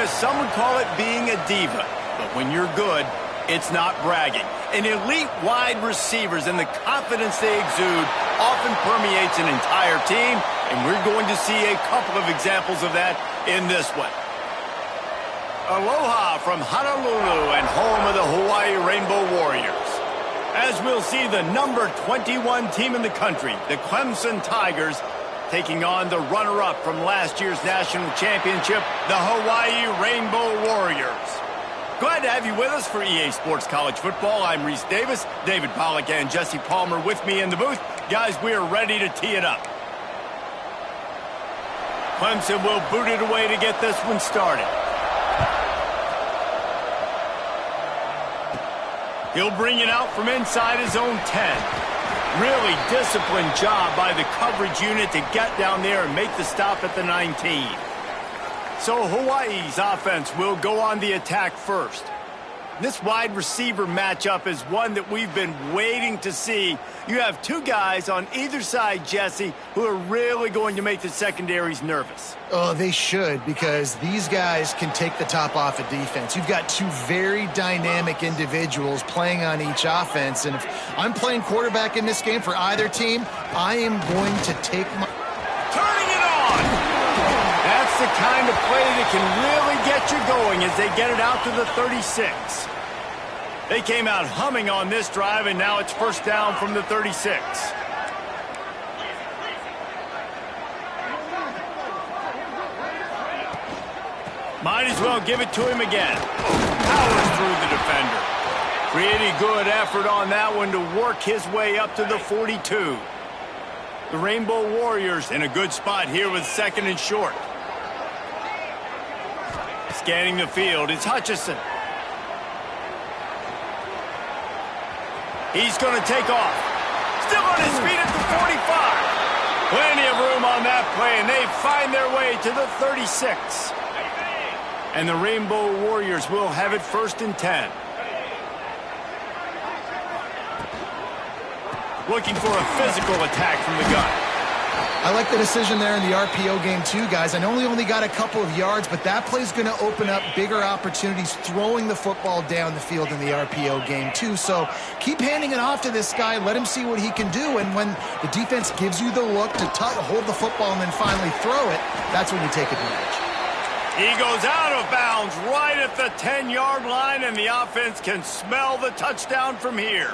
Because some would call it being a diva. But when you're good, it's not bragging. And elite wide receivers and the confidence they exude often permeates an entire team, and we're going to see a couple of examples of that in this one. Aloha from Honolulu and home of the Hawaii Rainbow Warriors. As we'll see, the number 21 team in the country, the Clemson Tigers, taking on the runner-up from last year's national championship, the Hawaii Rainbow Warriors. Glad to have you with us for EA Sports College Football. I'm Reese Davis, David Pollack and Jesse Palmer with me in the booth. Guys, we are ready to tee it up. Clemson will boot it away to get this one started. He'll bring it out from inside his own 10. Really disciplined job by the coverage unit to get down there and make the stop at the 19. So Hawaii's offense will go on the attack first. This wide receiver matchup is one that we've been waiting to see. You have two guys on either side, Jesse, who are really going to make the secondaries nervous. Oh, they should, because these guys can take the top off of defense. You've got two very dynamic individuals playing on each offense, and if I'm playing quarterback in this game for either team, I am going to take my... Turning it on! That's the kind of play that can really get you going as they get it out to the 36. They came out humming on this drive, and now it's first down from the 36. Might as well give it to him again. Powers through the defender. Pretty good effort on that one to work his way up to the 42. The Rainbow Warriors in a good spot here with second and short. Scanning the field, it's Hutchinson. He's going to take off. Still on his feet at the 45. Plenty of room on that play, and they find their way to the 36. And the Rainbow Warriors will have it first and 10. Looking for a physical attack from the gun. I like the decision there in the RPO game too, guys. I know he only got a couple of yards, but that play's going to open up bigger opportunities throwing the football down the field in the RPO game too. So keep handing it off to this guy. Let him see what he can do. And when the defense gives you the look to hold the football and then finally throw it, that's when you take advantage. He goes out of bounds right at the 10-yard line, and the offense can smell the touchdown from here.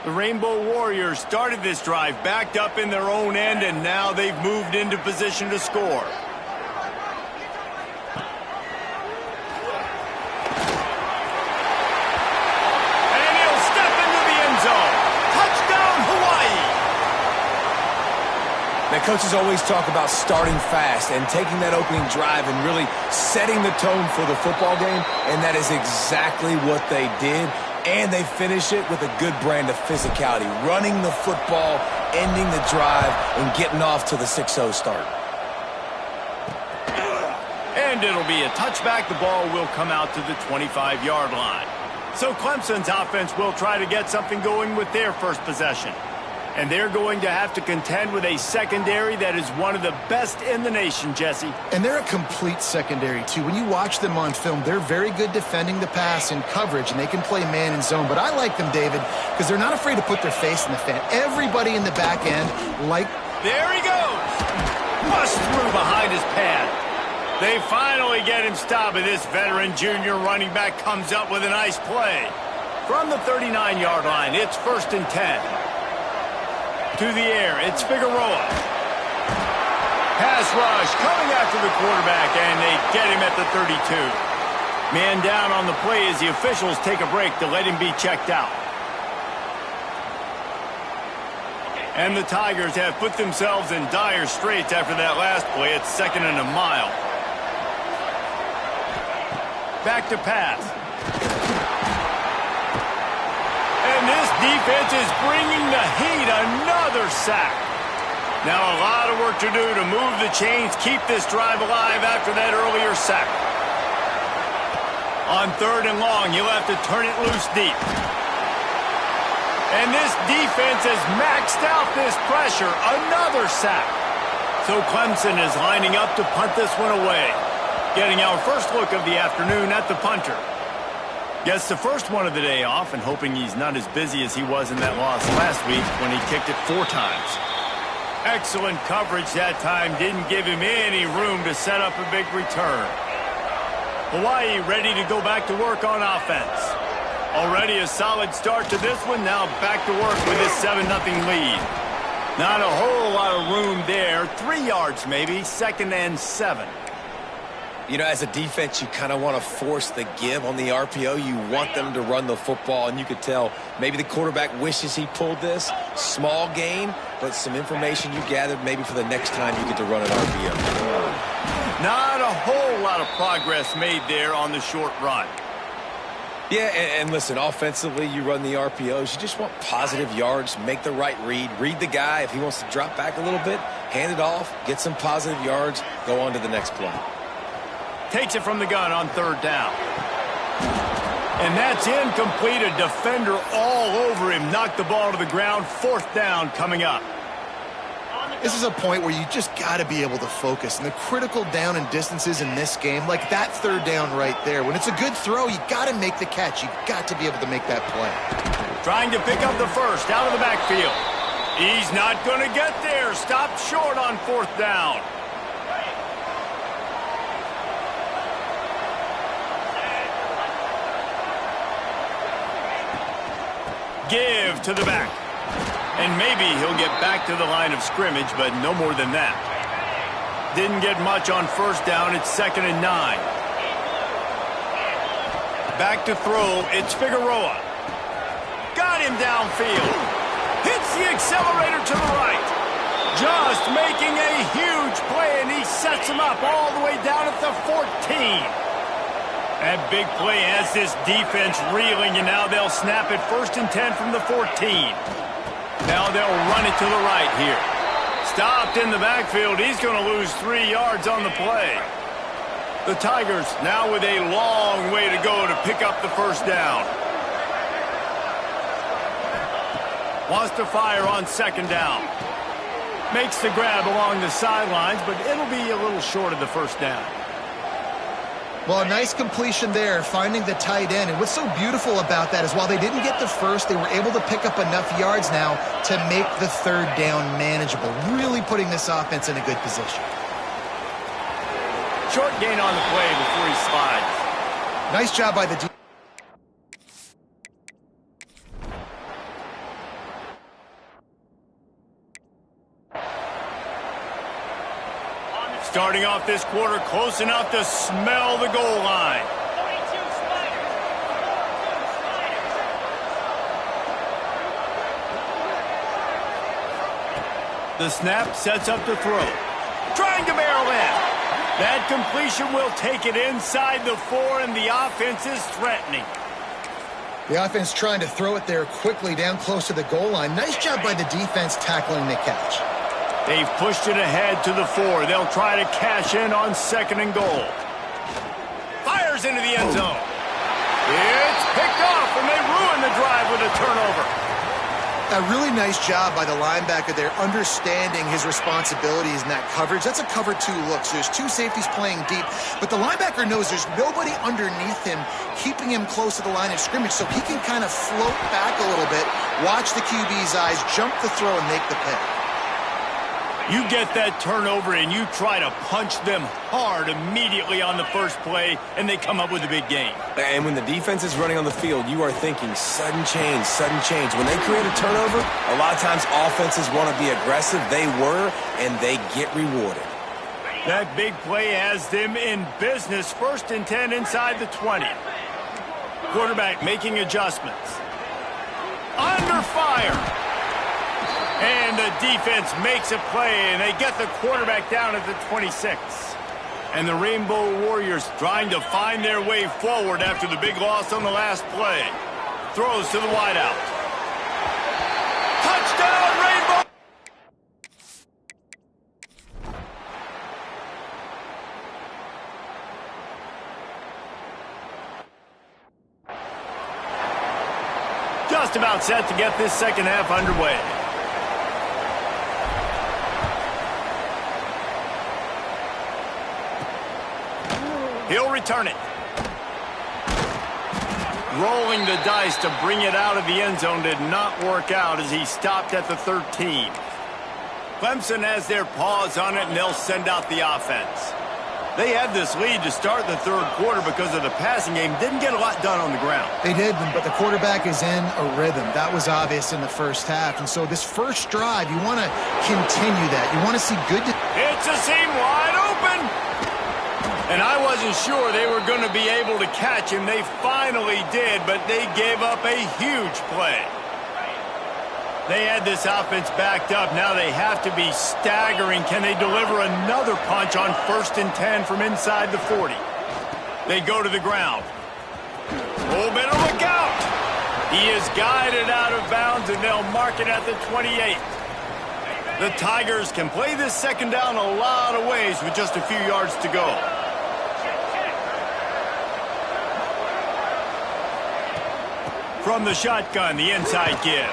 The Rainbow Warriors started this drive backed up in their own end, and now they've moved into position to score. And he'll step into the end zone. Touchdown, Hawaii! Now, coaches always talk about starting fast and taking that opening drive and really setting the tone for the football game, and that is exactly what they did. And they finish it with a good brand of physicality, running the football, ending the drive, and getting off to the 6-0 start. And it'll be a touchback. The ball will come out to the 25-yard line. So Clemson's offense will try to get something going with their first possession. And they're going to have to contend with a secondary that is one of the best in the nation, Jesse. And they're a complete secondary, too. When you watch them on film, they're very good defending the pass and coverage, and they can play man and zone. But I like them, David, because they're not afraid to put their face in the fan. Everybody in the back end, There he goes! Bust through behind his pad. They finally get him stopped, and this veteran junior running back comes up with a nice play. From the 39-yard line, it's first and 10. To the air, it's Figueroa. Pass rush coming after the quarterback, and they get him at the 32. Man down on the play as the officials take a break to let him be checked out. And the Tigers have put themselves in dire straits after that last play. It's second and a mile. Back to pass. And this defense is bringing the heat. Another sack. Now a lot of work to do to move the chains, keep this drive alive after that earlier sack. On third and long, you'll have to turn it loose deep. And this defense has maxed out this pressure. Another sack. So Clemson is lining up to punt this one away. Getting our first look of the afternoon at the punter. Gets the first one of the day off and hoping he's not as busy as he was in that loss last week when he kicked it 4 times. Excellent coverage that time. Didn't give him any room to set up a big return. Hawaii ready to go back to work on offense. Already a solid start to this one. Now back to work with this 7-0 lead. Not a whole lot of room there. 3 yards maybe. 2nd and 7. You know, as a defense, you kind of want to force the give on the RPO. You want them to run the football, and you could tell maybe the quarterback wishes he pulled this. Small gain, but some information you gathered maybe for the next time you get to run an RPO. Not a whole lot of progress made there on the short run. Yeah, and listen, offensively, you run the RPOs. You just want positive yards, make the right read the guy. If he wants to drop back a little bit, hand it off, get some positive yards, go on to the next play. Takes it from the gun on 3rd down. And that's incomplete. A defender all over him. Knocked the ball to the ground. 4th down coming up. This is a point where you just got to be able to focus. And the critical down and distances in this game, like that 3rd down right there, when it's a good throw, you got to make the catch. You got to be able to make that play. Trying to pick up the first out of the backfield. He's not going to get there. Stopped short on 4th down. Give to the back. And maybe he'll get back to the line of scrimmage, but no more than that. Didn't get much on 1st down. It's 2nd and 9. Back to throw. It's Figueroa. Got him downfield. Hits the accelerator to the right. Just making a huge play, and he sets him up all the way down at the 14. That big play has this defense reeling, and now they'll snap it 1st and 10 from the 14. Now they'll run it to the right here. Stopped in the backfield. He's going to lose 3 yards on the play. The Tigers now with a long way to go to pick up the 1st down. Wants to fire on 2nd down. Makes the grab along the sidelines, but it'll be a little short of the 1st down. Well, a nice completion there, finding the tight end. And what's so beautiful about that is while they didn't get the first, they were able to pick up enough yards now to make the 3rd down manageable, really putting this offense in a good position. Short gain on the play before he slides. Nice job by the defense. Starting off this quarter close enough to smell the goal line. The snap sets up the throw. Trying to barrel in. That completion will take it inside the 4, and the offense is threatening. The offense trying to throw it there quickly down close to the goal line. Nice job by the defense tackling the catch. They've pushed it ahead to the 4. They'll try to cash in on 2nd and goal. Fires into the end zone. It's picked off, and they ruin the drive with a turnover. A really nice job by the linebacker there, understanding his responsibilities in that coverage. That's a cover 2 look, so there's 2 safeties playing deep, but the linebacker knows there's nobody underneath him keeping him close to the line of scrimmage, so he can kind of float back a little bit, watch the QB's eyes, jump the throw, and make the pick. You get that turnover and you try to punch them hard immediately on the first play, and they come up with a big gain. And when the defense is running on the field, you are thinking sudden change, sudden change. When they create a turnover, a lot of times offenses want to be aggressive. They were, and they get rewarded. That big play has them in business. 1st and 10 inside the 20. Quarterback making adjustments. Under fire. And the defense makes a play, and they get the quarterback down at the 26. And the Rainbow Warriors trying to find their way forward after the big loss on the last play. Throws to the wideout. Touchdown, Rainbow! Just about set to get this second half underway. He'll return it. Rolling the dice to bring it out of the end zone did not work out as he stopped at the 13. Clemson has their paws on it, and they'll send out the offense. They had this lead to start the third quarter because of the passing game. Didn't get a lot done on the ground. They did, but the quarterback is in a rhythm. That was obvious in the first half. And so this first drive, you want to continue that. You want to see good... It's a seam wide open. And I wasn't sure they were going to be able to catch him. They finally did, but they gave up a huge play. They had this offense backed up. Now they have to be staggering. Can they deliver another punch on 1st and 10 from inside the 40? They go to the ground. Oh, better look out. He is guided out of bounds, and they'll mark it at the 28. The Tigers can play this second down a lot of ways with just a few yards to go. From the shotgun, the inside give.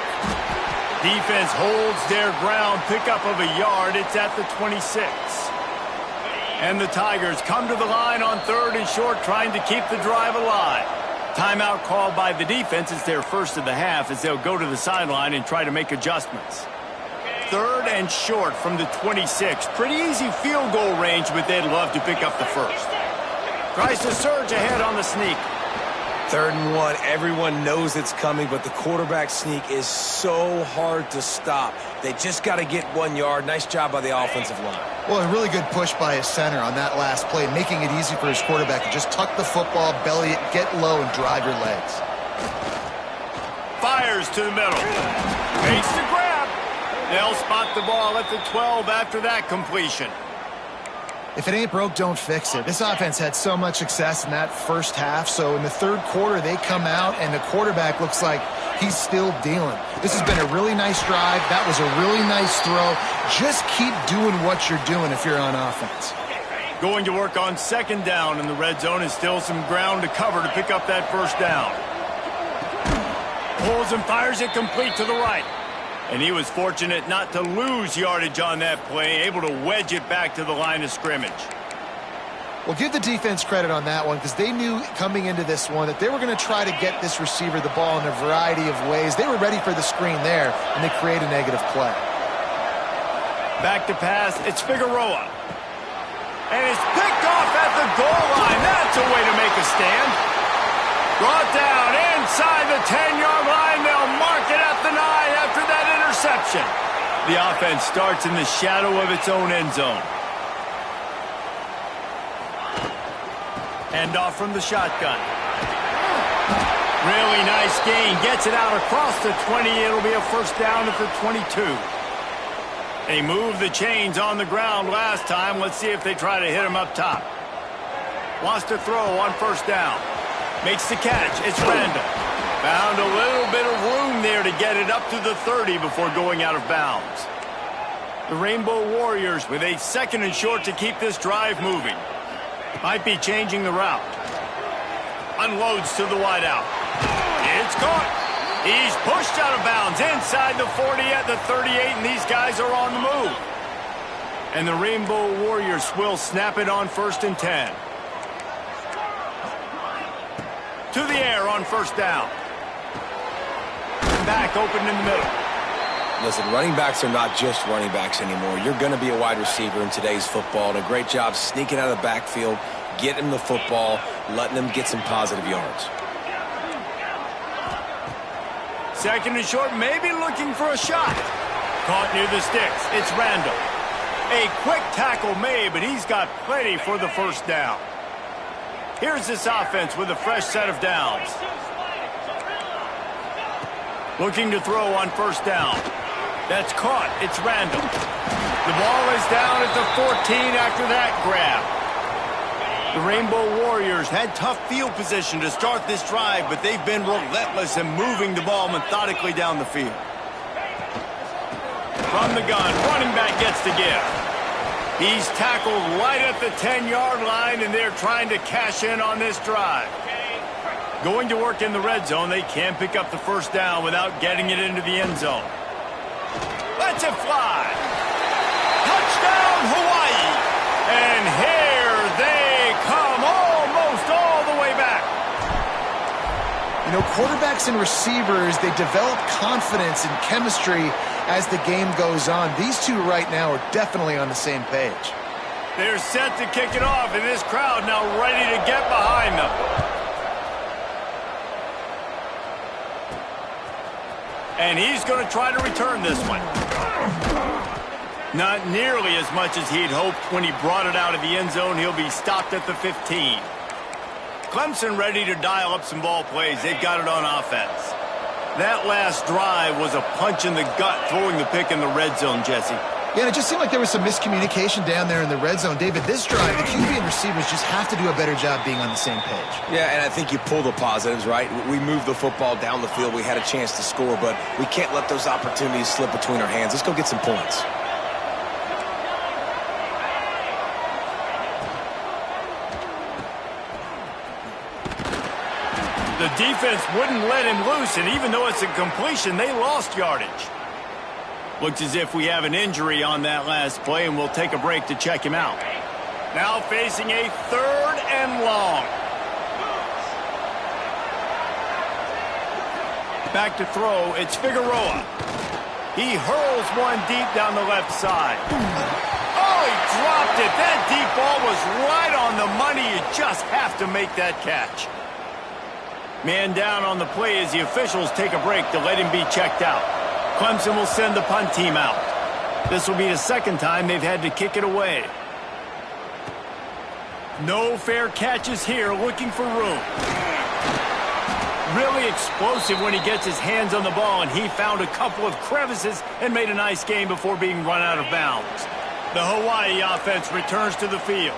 Defense holds their ground, pickup of a yard. It's at the 26. And the Tigers come to the line on 3rd and short, trying to keep the drive alive. Timeout called by the defense. It's their first of the half as they'll go to the sideline and try to make adjustments. 3rd and short from the 26. Pretty easy field goal range, but they'd love to pick up the first. Tries to surge ahead on the sneak. 3rd and 1, everyone knows it's coming, but the quarterback sneak is so hard to stop. They just got to get 1 yard. Nice job by the offensive line. Well, a really good push by his center on that last play, making it easy for his quarterback to just tuck the football, belly it, get low, and drive your legs. Fires to the middle. Makes the grab. They'll spot the ball at the 12 after that completion. If it ain't broke, don't fix it. This offense had so much success in that first half, so in the third quarter, they come out, and the quarterback looks like he's still dealing. This has been a really nice drive. That was a really nice throw. Just keep doing what you're doing if you're on offense. Going to work on 2nd down in the red zone is still some ground to cover to pick up that 1st down. Pulls and fires it complete to the right. And he was fortunate not to lose yardage on that play, able to wedge it back to the line of scrimmage. Well, give the defense credit on that one because they knew coming into this one that they were going to try to get this receiver the ball in a variety of ways. They were ready for the screen there, and they create a negative play. Back to pass. It's Figueroa. And it's picked off at the goal line. That's a way to make a stand. Brought down inside the 10-yard line. They'll mark it at the 9 after that interception. The offense starts in the shadow of its own end zone. Hand off from the shotgun. Really nice gain. Gets it out across the 20. It'll be a 1st down at the 22. They moved the chains on the ground last time. Let's see if they try to hit him up top. Wants to throw on 1st down. Makes the catch. It's Randall. Found a little bit of room there to get it up to the 30 before going out of bounds. The Rainbow Warriors with a 2nd and short to keep this drive moving. Might be changing the route. Unloads to the wideout. It's caught. He's pushed out of bounds inside the 40 at the 38, and these guys are on the move. And the Rainbow Warriors will snap it on 1st and 10. To the air on 1st down. Back open in the middle. Listen, running backs are not just running backs anymore. You're going to be a wide receiver in today's football, and a great job sneaking out of the backfield, getting the football, letting them get some positive yards. 2nd and short, maybe looking for a shot. Caught near the sticks. It's Randall. A quick tackle made, but he's got plenty for the 1st down. Here's this offense with a fresh set of downs. Looking to throw on 1st down. That's caught. It's Randall. The ball is down at the 14 after that grab. The Rainbow Warriors had tough field position to start this drive, but they've been relentless in moving the ball methodically down the field. From the gun, running back gets the give. He's tackled right at the 10-yard line, and they're trying to cash in on this drive. Going to work in the red zone, they can pick up the 1st down without getting it into the end zone. Lets it fly. Touchdown, Hawaii. And here they come. Oh, You know, quarterbacks and receivers, they develop confidence and chemistry as the game goes on. These two right now are definitely on the same page. They're set to kick it off, and this crowd now ready to get behind them. And he's going to try to return this one. Not nearly as much as he'd hoped when he brought it out of the end zone. He'll be stopped at the 15. Clemson ready to dial up some ball plays. They've got it on offense. That last drive was a punch in the gut, throwing the pick in the red zone, Jesse. Yeah, it just seemed like there was some miscommunication down there in the red zone. David, this drive, the QB and receivers just have to do a better job being on the same page. Yeah, and I think you pull the positives, right? We moved the football down the field. We had a chance to score, but we can't let those opportunities slip between our hands. Let's go get some points. The defense wouldn't let him loose, and even though it's a completion, they lost yardage. Looks as if we have an injury on that last play, and we'll take a break to check him out. Now facing a 3rd and long. Back to throw, it's Figueroa. He hurls one deep down the left side. Oh, he dropped it. That deep ball was right on the money. You just have to make that catch. Man down on the play as the officials take a break to let him be checked out. Clemson will send the punt team out. This will be the second time they've had to kick it away. No fair catches here, looking for room. Really explosive when he gets his hands on the ball, and he found a couple of crevices and made a nice game before being run out of bounds. The Hawaii offense returns to the field.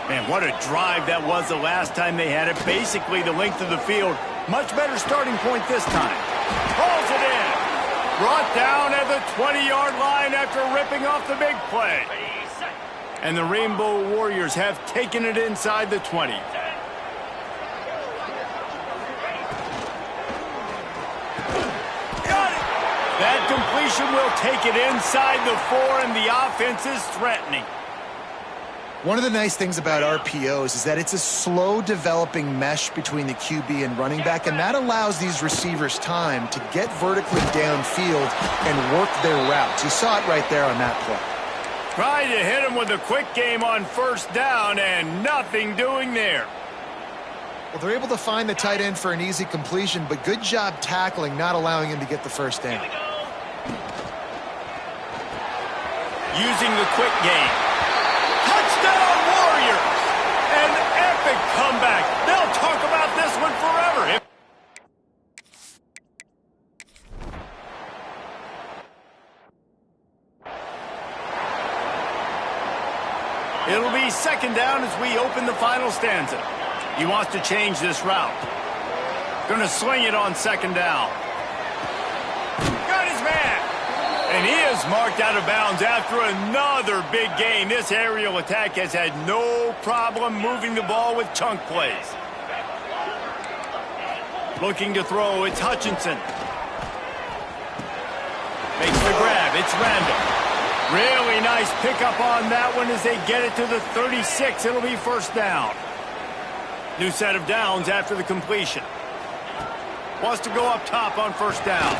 Man, what a drive that was the last time they had it. Basically the length of the field. Much better starting point this time. Pulls it in. Brought down at the 20-yard line after ripping off the big play. And the Rainbow Warriors have taken it inside the 20. That completion will take it inside the 4, and the offense is threatening. One of the nice things about RPOs is that it's a slow developing mesh between the QB and running back, and that allows these receivers time to get vertically downfield and work their routes. You saw it right there on that play. Tried to hit him with a quick game on 1st down, and nothing doing there. Well, they're able to find the tight end for an easy completion, but good job tackling, not allowing him to get the first down. Using the quick game. Touchdown Warriors! An epic comeback. They'll talk about this one forever. It'll be 2nd down as we open the final stanza. He wants to change this route. Going to sling it on 2nd down. Got his man. And he is marked out of bounds after another big gain. This aerial attack has had no problem moving the ball with chunk plays. Looking to throw, it's Hutchinson. Makes the grab, it's Randall. Really nice pickup on that one as they get it to the 36. It'll be 1st down. New set of downs after the completion. Wants to go up top on 1st down.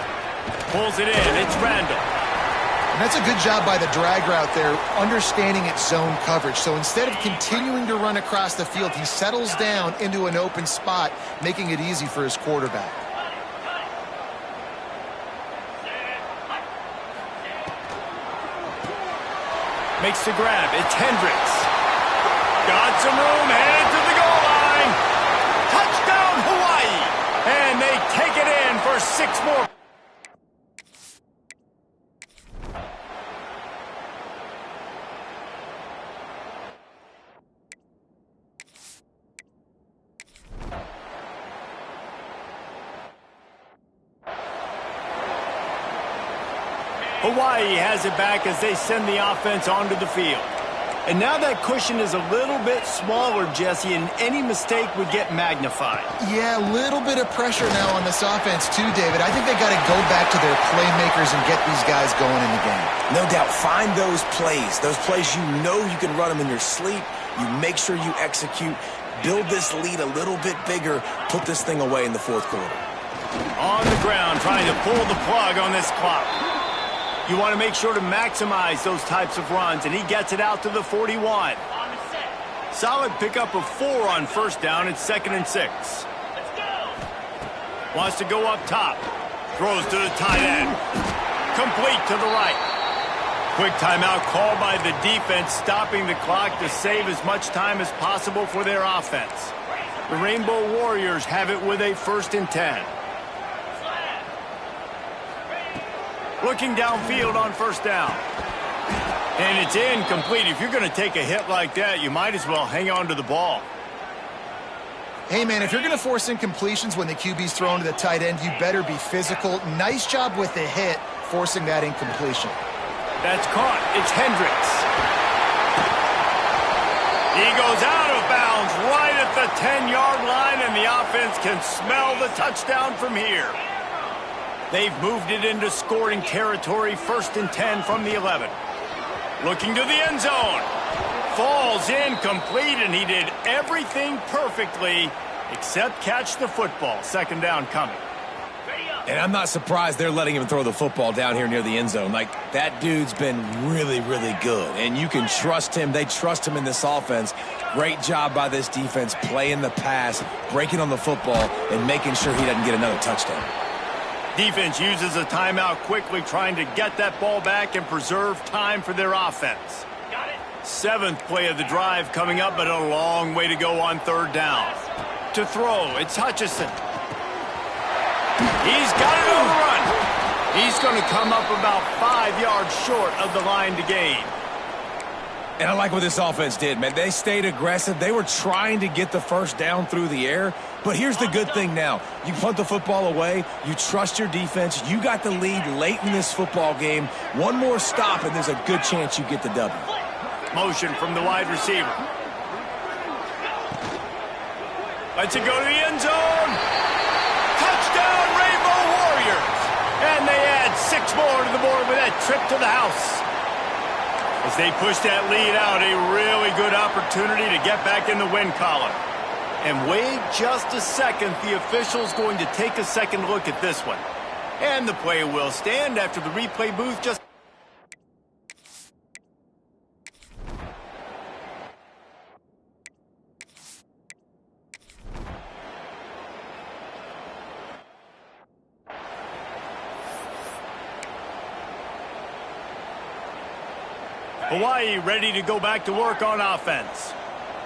Pulls it in, it's Randall. And that's a good job by the drag route there, understanding its zone coverage. So instead of continuing to run across the field, he settles down into an open spot, making it easy for his quarterback. Makes the grab, it's Hendricks. Got some room, headed to the goal line. Touchdown Hawaii! And they take it in for 6 more. Hawaii has it back as they send the offense onto the field. And now that cushion is a little bit smaller, Jesse, and any mistake would get magnified. Yeah, a little bit of pressure now on this offense too, David. I think they got to go back to their playmakers and get these guys going in the game. No doubt. Find those plays you know you can run them in your sleep. You make sure you execute. build this lead a little bit bigger, put this thing away in the fourth quarter. On the ground, trying to pull the plug on this clock. You want to make sure to maximize those types of runs, and he gets it out to the 41. Solid pickup of 4 on first down. It's 2nd and 6. Wants to go up top. Throws to the tight end. Complete to the right. Quick timeout called by the defense, stopping the clock to save as much time as possible for their offense. The Rainbow Warriors have it with a 1st and 10. Looking downfield on first down. And it's incomplete. If you're going to take a hit like that, you might as well hang on to the ball. Hey, man, if you're going to force incompletions when the QB's thrown to the tight end, you better be physical. Nice job with the hit, forcing that incompletion. That's caught. It's Hendricks. He goes out of bounds right at the 10-yard line, and the offense can smell the touchdown from here. They've moved it into scoring territory, 1st and 10 from the 11. Looking to the end zone. Falls incomplete, and he did everything perfectly except catch the football. 2nd down coming. And I'm not surprised they're letting him throw the football down here near the end zone. Like, that dude's been really, really good. And you can trust him. They trust him in this offense. Great job by this defense playing the pass, breaking on the football, and making sure he doesn't get another touchdown. Defense uses a timeout quickly, trying to get that ball back and preserve time for their offense. 7th play of the drive coming up, but a long way to go on 3rd down. To throw, it's Hutchinson. He's got it on the run. He's going to come up about 5 yards short of the line to gain. And I like what this offense did, man. They stayed aggressive. They were trying to get the first down through the air. But here's the good thing now. You punt the football away. You trust your defense. You got the lead late in this football game. One more stop, and there's a good chance you get the W. Motion from the wide receiver. Lets it go to the end zone. Touchdown, Rainbow Warriors. And they add 6 more to the board with that trip to the house. As they push that lead out, a really good opportunity to get back in the win column. And wait just a second, the official's going to take a second look at this one. And the play will stand after the replay booth just... Hawaii ready to go back to work on offense.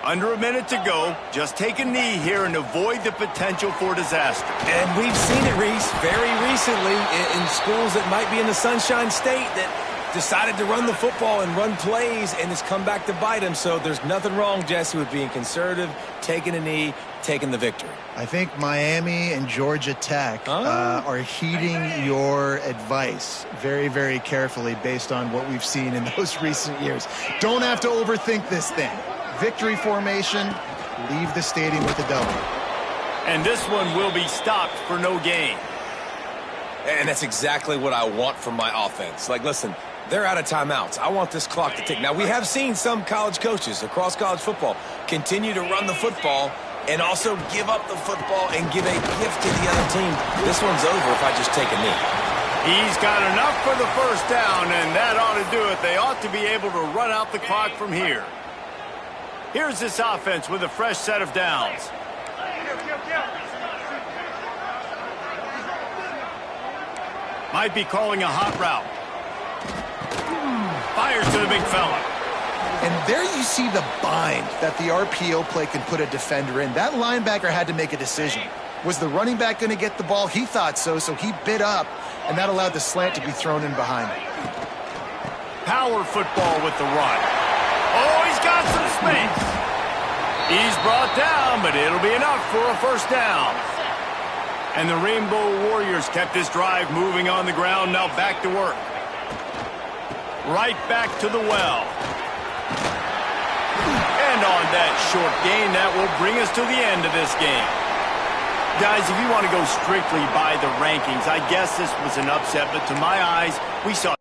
Under a minute to go. Just take a knee here and avoid the potential for disaster. And we've seen it, Reese, very recently in schools that might be in the Sunshine State that decided to run the football and run plays, and it's come back to bite them. So there's nothing wrong, Jesse, with being conservative, taking a knee, taking the victory. I think Miami and Georgia Tech are heeding your advice very, very carefully based on what we've seen in those recent years. Don't have to overthink this thing. Victory formation, leave the stadium with a W. And this one will be stopped for no gain. And that's exactly what I want from my offense. Like, listen, they're out of timeouts. I want this clock to tick. Now, we have seen some college coaches across college football continue to run the football and also give up the football and give a gift to the other team. This one's over if I just take a knee. He's got enough for the first down, and that ought to do it. They ought to be able to run out the clock from here. Here's this offense with a fresh set of downs. Might be calling a hot route. Fires to the big fella. And there you see the bind that the RPO play can put a defender in. That linebacker had to make a decision. Was the running back going to get the ball? He thought so, so he bit up, and that allowed the slant to be thrown in behind him. Power football with the run. Oh, he's got some space. He's brought down, but it'll be enough for a first down. And the Rainbow Warriors kept this drive moving on the ground. Now back to work. Right back to the well. And on that short gain, that will bring us to the end of this game. Guys, if you want to go strictly by the rankings, I guess this was an upset, but to my eyes, we saw